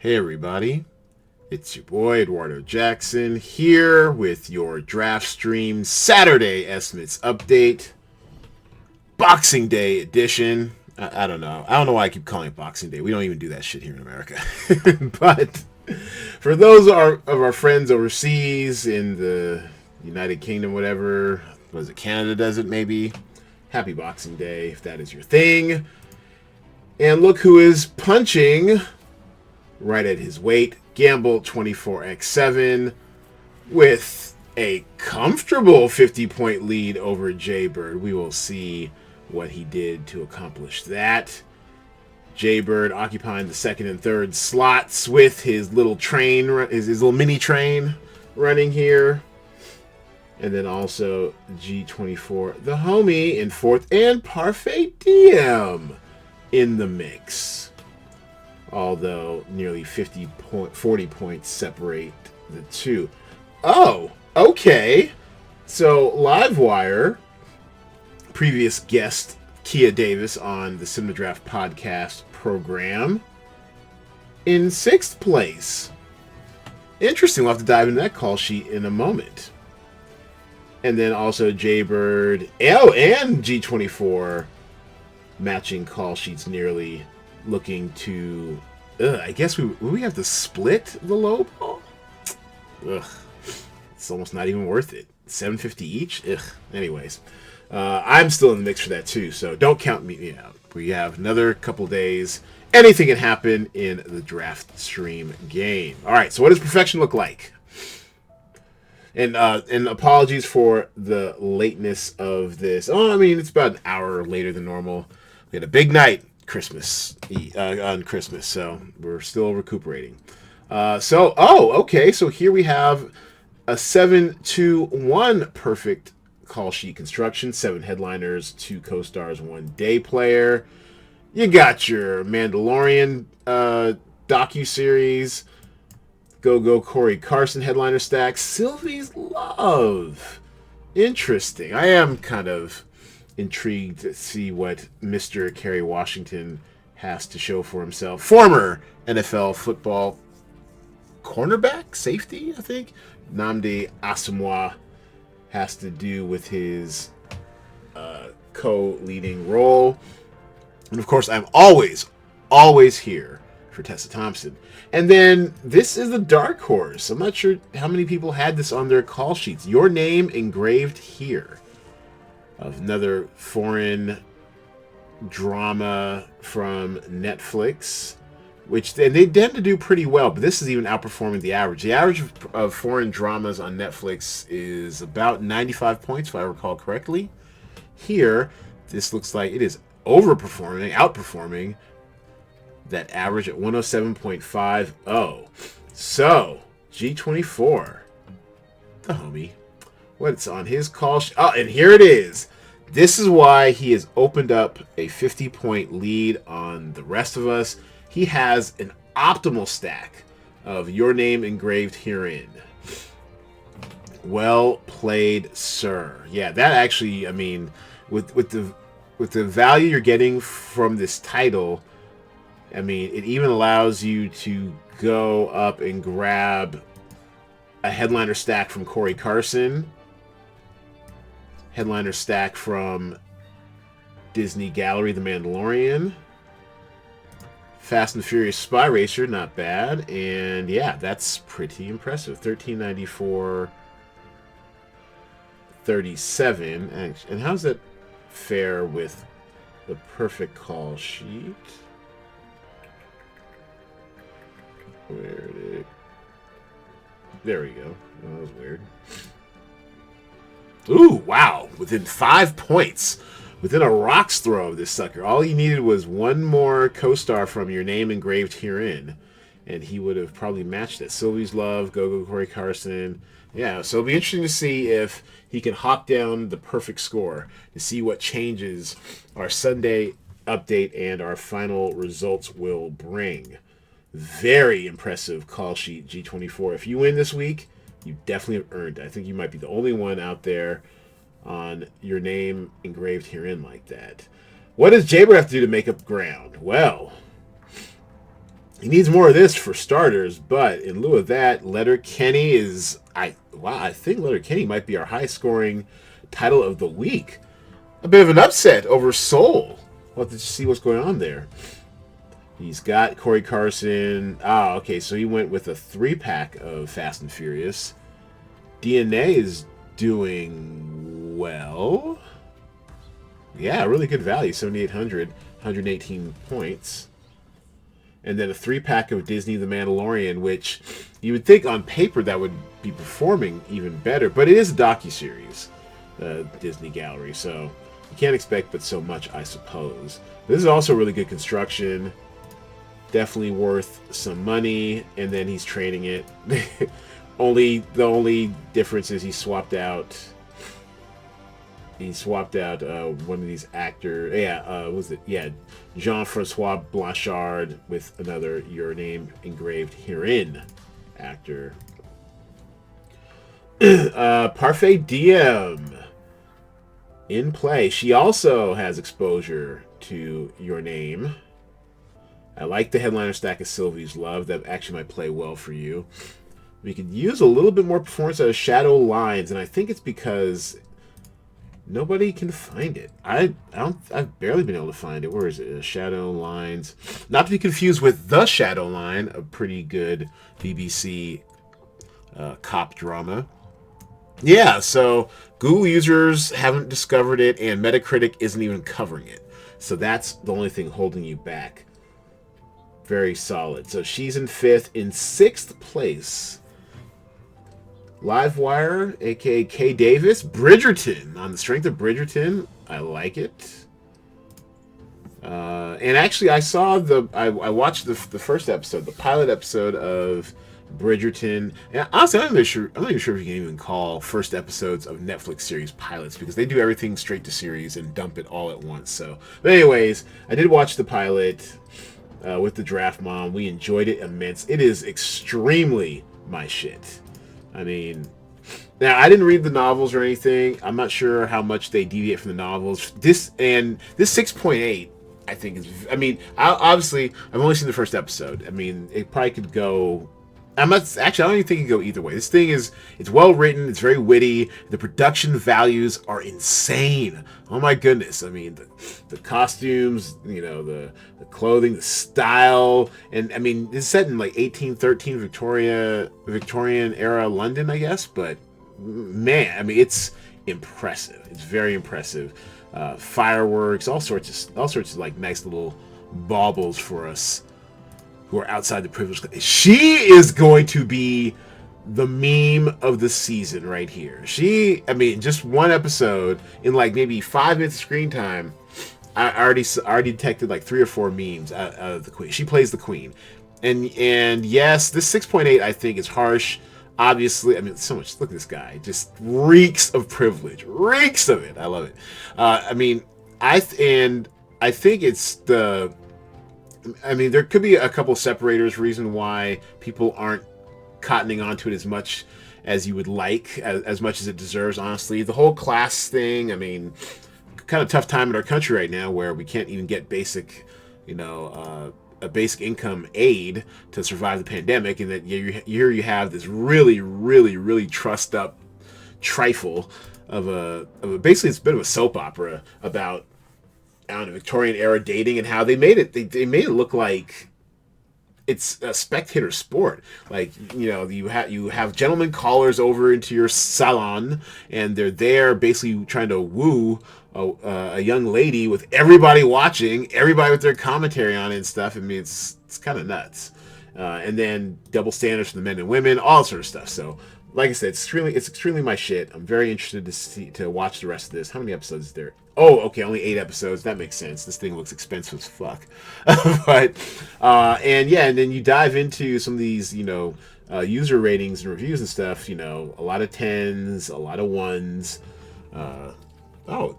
Hey everybody, it's your boy Edwardo Jackson here with your DraftStream Saturday Estimates Update, Boxing Day edition. I don't know. I don't know why I keep calling it Boxing Day. We don't even do that shit here in America. But for those of our friends overseas in the United Kingdom, whatever, was it Canada does it maybe? Happy Boxing Day if that is your thing. And look who is punching right at his weight. Gamble 24x7 with a comfortable 50-point lead over Jaybird. We will see what he did to accomplish that. Jaybird occupying the second and third slots with his little train, his little mini train running here. And then also G24, the homie, in fourth, and Parfait DM in the mix. Although nearly 40 points separate the two. Oh, okay. So Livewire, previous guest Kia Davis on the Cinema Draft podcast program, in sixth place. Interesting. We'll have to dive into that call sheet in a moment. And then also Jaybird, and G24 matching call sheets nearly, looking to, I guess we have to split the low ball. Ugh, it's almost not even worth it. 750 each. Ugh. Anyways, I'm still in the mix for that too, so don't count me out. We have another couple days. Anything can happen in the DraftStream game. All right. So what does perfection look like? And apologies for the lateness of this. Oh, I mean, it's about an hour later than normal. We had a big night on Christmas, so we're still recuperating. Okay, so here we have a 7-2-1 perfect call sheet construction. 7 headliners, 2 co-stars, 1 day player. You got your Mandalorian docu-series. Go Corey Carson headliner stack. Sylvie's Love. Interesting. I am kind of intrigued to see what Mr. Kerry Washington has to show for himself. Former NFL football cornerback, safety, I think. Nnamdi Asomugha has to do with his co-leading role. And of course, I'm always here for Tessa Thompson. And then this is the dark horse. I'm not sure how many people had this on their call sheets. Your name engraved here. Of another foreign drama from Netflix, which they tend to do pretty well, but this is even outperforming the average. The average of foreign dramas on Netflix is about 95 points, if I recall correctly. Here, this looks like it is outperforming that average at 107.50. So, G24, the homie, what's on his call sheet? Oh, and here it is. This is why he has opened up a 50-point lead on the rest of us. He has an optimal stack of your name engraved herein. Well played, sir. Yeah, that actually, I mean, with the value you're getting from this title, I mean, it even allows you to go up and grab a headliner stack from Corey Carson, headliner stack from Disney Gallery, The Mandalorian, Fast and Furious Spy Racer, not bad, and yeah, that's pretty impressive. 1394, 37, and how's that fare with the perfect call sheet? Where did it? There we go. Oh, that was weird. Ooh, wow. Within 5 points. Within a rock's throw of this sucker. All you needed was one more co-star from your name engraved herein, and he would have probably matched it. Sylvie's Love, Go Corey Carson. Yeah, so it'll be interesting to see if he can hawk down the perfect score to see what changes our Sunday update and our final results will bring. Very impressive call sheet, G24. If you win this week, you definitely have earned it. I think you might be the only one out there on your name engraved herein like that. What does Jaybird have to do to make up ground? Well, He needs more of this for starters, but in lieu of that, Letterkenny is I think Letterkenny might be our highest scoring title of the week. A bit of an upset over Soul. We'll have to see what's going on there. He's got Corey Carson. Okay, so he went with a 3-pack of Fast and Furious. DNA is doing well. Yeah, really good value, 7,800, 118 points. And then a 3-pack of Disney The Mandalorian, which you would think on paper that would be performing even better, but it is a docuseries, Disney Gallery, so you can't expect but so much, I suppose. This is also really good construction, definitely worth some money, and then he's trading it. The only difference is he swapped out one of these actors. Was it? Yeah, Jean-Francois Blanchard with another Your Name Engraved Herein actor. Parfait Diem in play. She also has exposure to Your Name. I like the headliner stack of Sylvie's Love. That actually might play well for you. We could use a little bit more performance out of Shadow Lines, and I think it's because nobody can find it. I've barely been able to find it. Where is it? Shadow Lines. Not to be confused with The Shadow Line, a pretty good BBC cop drama. Yeah, so Google users haven't discovered it, and Metacritic isn't even covering it. So that's the only thing holding you back. Very solid. So she's in 5th. In 6th place, Livewire, aka Kay Davis, Bridgerton. On the strength of Bridgerton, I like it. And actually, I watched the first episode, the pilot episode of Bridgerton. And honestly, I'm not even sure if you can even call first episodes of Netflix series pilots, because they do everything straight to series and dump it all at once. So, but anyways, I did watch the pilot with the Draft Mom. We enjoyed it immensely. It is extremely my shit. I mean, now I didn't read the novels or anything. I'm not sure how much they deviate from the novels. This 6.8, I think is. I mean, obviously, I've only seen the first episode. I mean, it probably could go. I don't even think it could go either way. This thing it's well written. It's very witty. The production values are insane. Oh my goodness! I mean, the costumes, the clothing, the style, and I mean, it's set in like 1813 Victorian era London, I guess. But man, I mean, it's impressive. It's very impressive. Fireworks, all sorts of like nice little baubles for us who are outside the privilege. She is going to be the meme of the season right here. Just one episode in like maybe 5 minutes of screen time, I already detected like 3 or 4 memes out of the queen. She plays the queen, and yes, this 6.8 I think is harsh. Obviously, I mean, so much. Look at this guy, just reeks of privilege, reeks of it. I love it. I think it's the. I mean, there could be a couple separators, reason why people aren't cottoning onto it as much as you would like, as much as it deserves, honestly. The whole class thing, I mean, kind of tough time in our country right now where we can't even get basic, a basic income aid to survive the pandemic, and that here you have this really, really, really trussed up trifle of basically it's a bit of a soap opera about, I don't know, Victorian era dating and how they made it. They made it look like it's a spectator sport. Like, you have gentlemen callers over into your salon, and they're there basically trying to woo a young lady with everybody watching, everybody with their commentary on it and stuff. I mean, it's kind of nuts. And then double standards for the men and women, all sort of stuff. So, like I said, it's extremely my shit. I'm very interested to watch the rest of this. How many episodes is there? Oh, okay, only 8 episodes. That makes sense. This thing looks expensive as fuck. And then you dive into some of these, user ratings and reviews and stuff. A lot of 10s, a lot of 1s.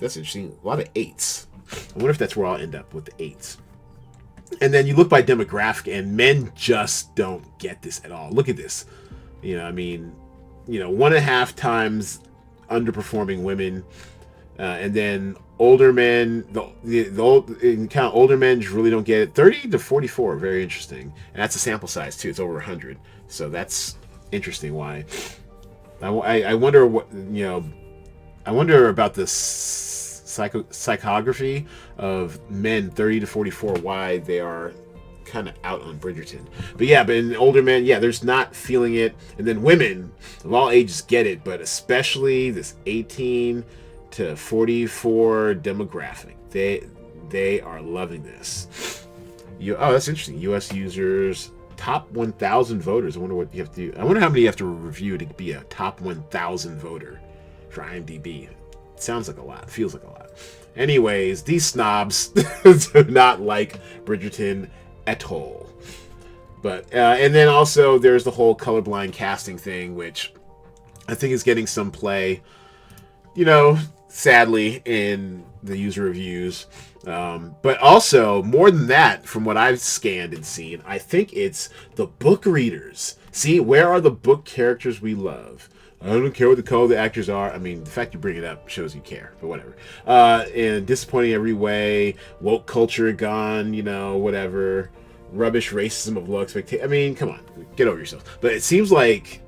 That's interesting. A lot of 8s. I wonder if that's where I'll end up with the 8s. And then you look by demographic, and men just don't get this at all. Look at this. 1.5 times underperforming women. And then older men, the old in count older men really don't get it. 30 to 44, very interesting, and that's a sample size too. It's over 100, so that's interesting. Why? I wonder what I wonder about this psychography of men 30 to 44. Why they are kind of out on Bridgerton. But yeah, but in older men, yeah, there's not feeling it. And then women of all ages get it, but especially this 18 to 44 demographic. They are loving this. That's interesting. US users, top 1,000 voters. I wonder what you have to do. I wonder how many you have to review to be a top 1,000 voter for IMDb. It sounds like a lot. Feels like a lot. Anyways, these snobs do not like Bridgerton at all. But and then also there's the whole colorblind casting thing, which I think is getting some play, sadly, in the user reviews. But also, more than that, from what I've scanned and seen, I think it's the book readers. See, where are the book characters we love? I don't care what the color the actors are. I mean, the fact you bring it up shows you care, but whatever. And disappointing every way. Woke culture gone, whatever. Rubbish racism of low expectation. I mean, come on, get over yourself. But it seems like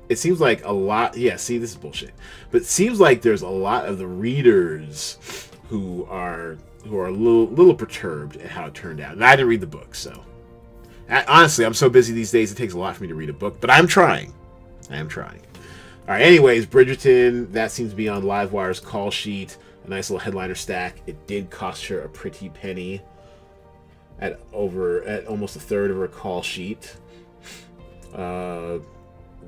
a lot. Yeah, see, this is bullshit. But it seems like there's a lot of the readers who are a little perturbed at how it turned out. And I didn't read the book, so honestly, I'm so busy these days. It takes a lot for me to read a book, but I'm trying. I am trying. All right. Anyways, Bridgerton, that seems to be on Livewire's call sheet. A nice little headliner stack. It did cost her a pretty penny at almost a third of her call sheet.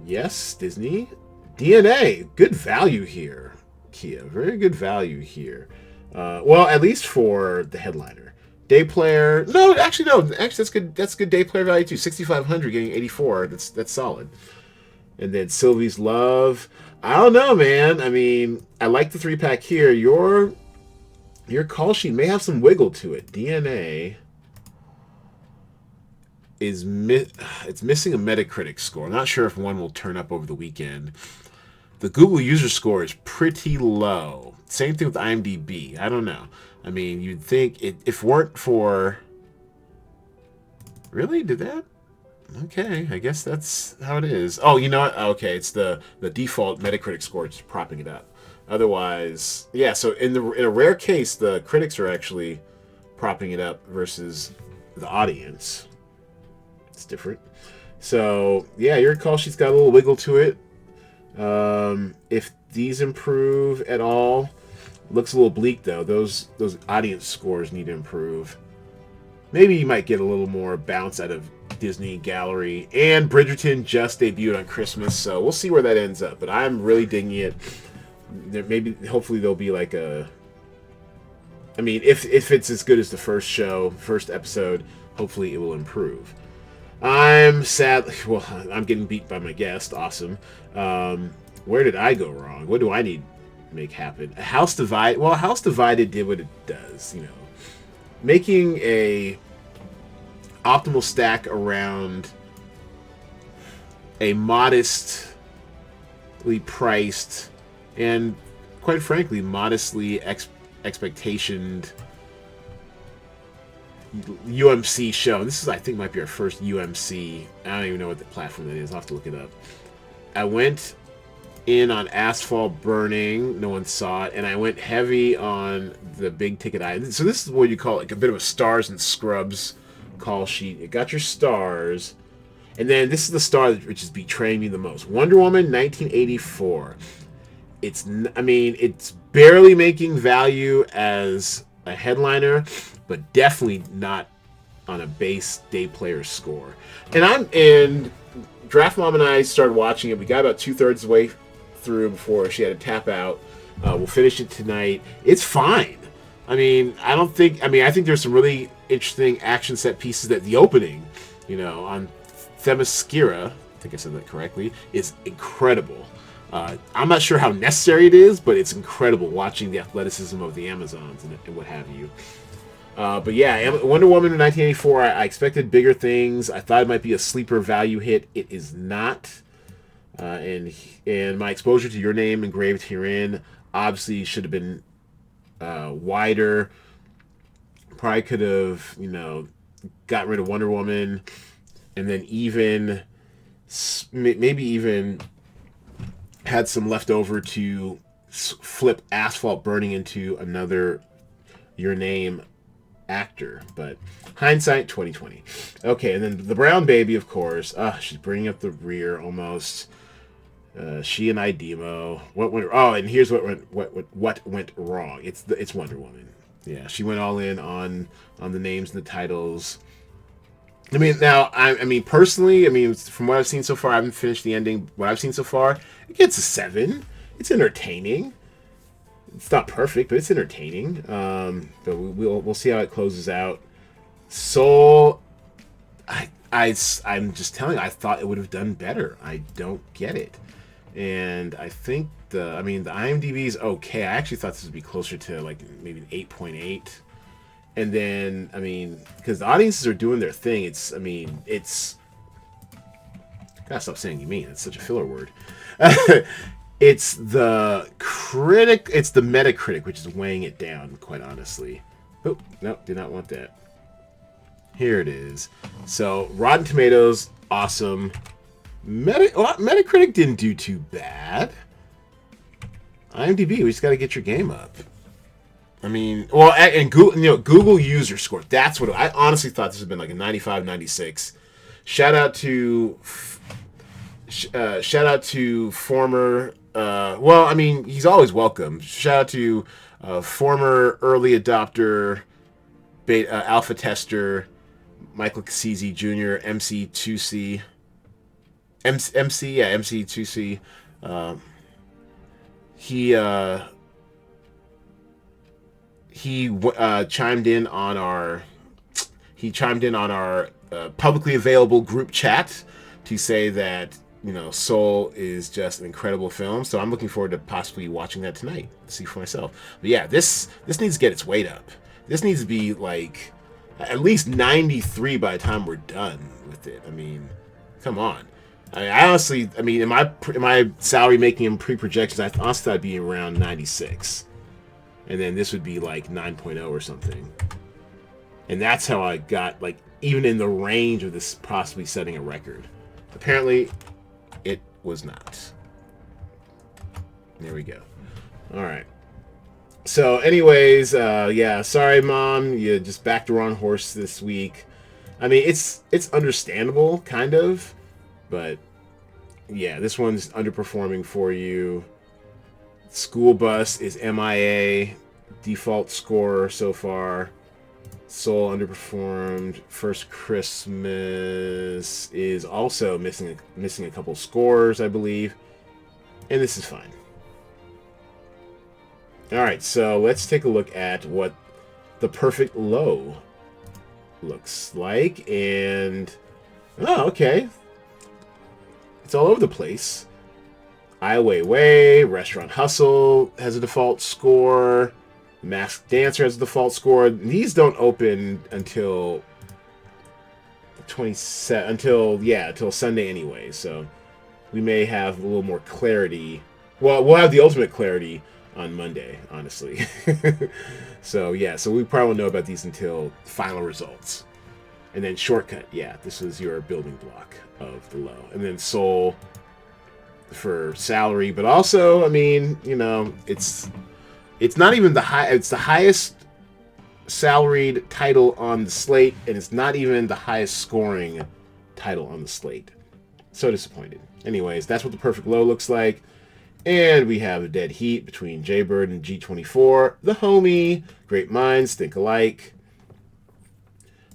Yes, Disney. DNA, good value here. Kia, very good value here. Well, at least for the headliner. Day player, no. Actually, that's good. That's good day player value too. 6,500 getting 84. That's solid. And then Sylvie's Love. I don't know, man. I mean, I like the 3-pack here. Your call sheet may have some wiggle to it. DNA is it's missing a Metacritic score. I'm not sure if one will turn up over the weekend. The Google user score is pretty low. Same thing with IMDb. I don't know. I mean, you'd think if it weren't for... Really? Did that? Okay, I guess that's how it is. Oh, you know what? Okay, it's the default Metacritic score just propping it up. Otherwise, yeah, so in a rare case, the critics are actually propping it up versus the audience. It's different. So, yeah, your call sheet's got a little wiggle to it. If these improve at all, looks a little bleak though. Those audience scores need to improve. Maybe you might get a little more bounce out of Disney Gallery. And Bridgerton just debuted on Christmas, so we'll see where that ends up. But I'm really digging it. Hopefully there'll be like a... I mean, if it's as good as the first episode, hopefully it will improve. I'm sad. Well, I'm getting beat by my guest. Awesome. Where did I go wrong? What do I need to make happen? House Divided. Well, House Divided did what it does. Making a optimal stack around a modestly priced and, quite frankly, modestly expectationed UMC show. This is, I think, might be our first UMC. I don't even know what the platform that is. I'll have to look it up. I went in on Asphalt Burning. No one saw it. And I went heavy on the big ticket items. So this is what you call like a bit of a stars and scrubs call sheet. It got your stars. And then this is the star which is betraying me the most. Wonder Woman 1984. It's barely making value as a headliner, but definitely not on a base day player score. And Draft Mom and I started watching it. We got about 2/3 of the way through before she had to tap out. We'll finish it tonight. It's fine. I think there's some really interesting action set pieces that the opening, on Themyscira, I think I said that correctly, is incredible. I'm not sure how necessary it is, but it's incredible watching the athleticism of the Amazons and what have you. But yeah, Wonder Woman in 1984, I expected bigger things. I thought it might be a sleeper value hit. It is not. And my exposure to Your Name engraved herein obviously should have been wider. Probably could have, got rid of Wonder Woman, and then even maybe even had some left over to flip Asphalt Burning into another Your Name actor. But hindsight 2020. Okay, and then the brown baby, of course. She's bringing up the rear almost. She and IDEMO. What went? Oh, and here's what went wrong. It's Wonder Woman. Yeah, she went all in on the names and the titles. I mean, now I mean personally, I mean from what I've seen so far, I haven't finished the ending. What I've seen so far, it gets a 7. It's entertaining. It's not perfect, but it's entertaining. But we'll see how it closes out. Soul, I'm just telling you, I thought it would have done better. I don't get it, and I think the IMDb is okay. I actually thought this would be closer to like maybe an 8.8. And then, I mean, because the audiences are doing their thing, it's gotta stop saying you mean. It's such a filler word. It's the Metacritic, which is weighing it down, quite honestly. Oh, no, did not want that. Here it is. So, Rotten Tomatoes, awesome. Metacritic didn't do too bad. IMDb, we just gotta get your game up. I mean, well, and Google user score. That's what I honestly thought this would have been like a 95, 96. Shout out to former. Well, I mean, he's always welcome. Shout out to former early adopter, alpha tester, Michael Cassisi Jr., MC2C. MC2C. He chimed in on our publicly available group chat to say that Soul is just an incredible film. So I'm looking forward to possibly watching that tonight to see for myself. But yeah, this needs to get its weight up. This needs to be like at least 93 by the time we're done with it. I mean, come on. I honestly, in my salary making and pre-projections, I honestly thought I'd be around 96. And then this would be like 9.0 or something. And that's how I got like even in the range of this possibly setting a record. Apparently, it was not. There we go. All right. So anyways, yeah, sorry, Mom. You just backed the wrong horse this week. I mean, it's understandable, kind of. But, yeah, this one's underperforming for you. School Bus is MIA. Default score so far. Soul underperformed. First Christmas is also missing a couple scores, I believe. And this is fine. Alright, so let's take a look at what the perfect low looks like. And, oh, okay. It's all over the place. I Weiwei, Restaurant Hustle has a default score. Masked Dancer has a default score. These don't open until the until Sunday anyway. So we may have a little more clarity. Well, we'll have the ultimate clarity on Monday, honestly. So yeah, so we probably won't know about these until final results. And then Shortcut, yeah, this is your building block of the low. And then Soul for salary, but also, I mean, it's not even the high. It's the highest salaried title on the slate, and it's not even the highest scoring title on the slate. So disappointed. Anyways, that's what the perfect low looks like. And we have a dead heat between Jaybird and G24. The homie, great minds think alike.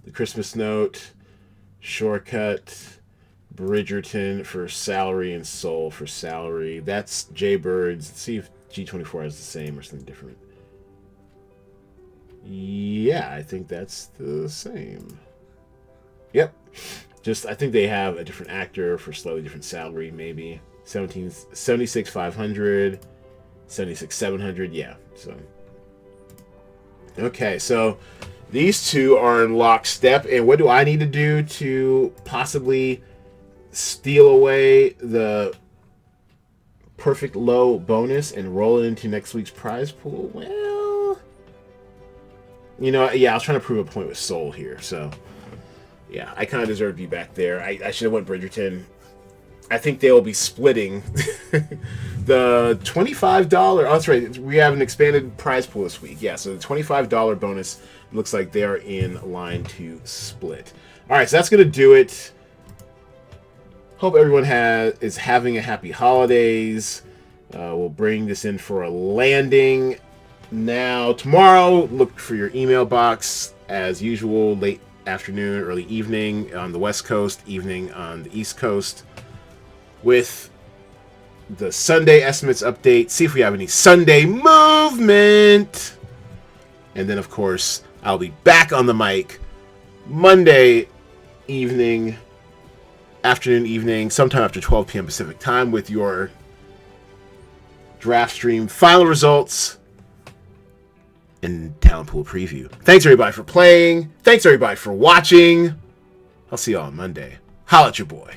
The Christmas Note, Shortcut, Bridgerton for salary, and Soul for salary. That's Jaybird's. Let's see if G24 has the same or something different. Yeah, I think that's the same. Yep. Just, I think they have a different actor for slightly different salary, maybe. 76,500, 76,700, yeah. So, okay, so these two are in lockstep, and what do I need to do to possibly steal away the perfect low bonus and roll it into next week's prize pool? Well, You know, yeah, I was trying to prove a point with Soul here, so yeah, I kind of deserve to be back there. I should have went Bridgerton. I think they will be splitting the $25. Oh, that's right. We have an expanded prize pool this week. Yeah, so the $25 bonus looks like they're in line to split. All right, so that's going to do it. Hope everyone is having a happy holidays. We'll bring this in for a landing. Now, tomorrow, look for your email box as usual, late afternoon, early evening on the West Coast, evening on the East Coast, with the Sunday estimates update. See if we have any Sunday movement. And then, of course, I'll be back on the mic Monday evening, afternoon, evening, sometime after 12 p.m. Pacific time with your DraftStream final results and talent pool preview. Thanks everybody for playing. Thanks everybody for watching. I'll see you all on Monday. Holla at your boy.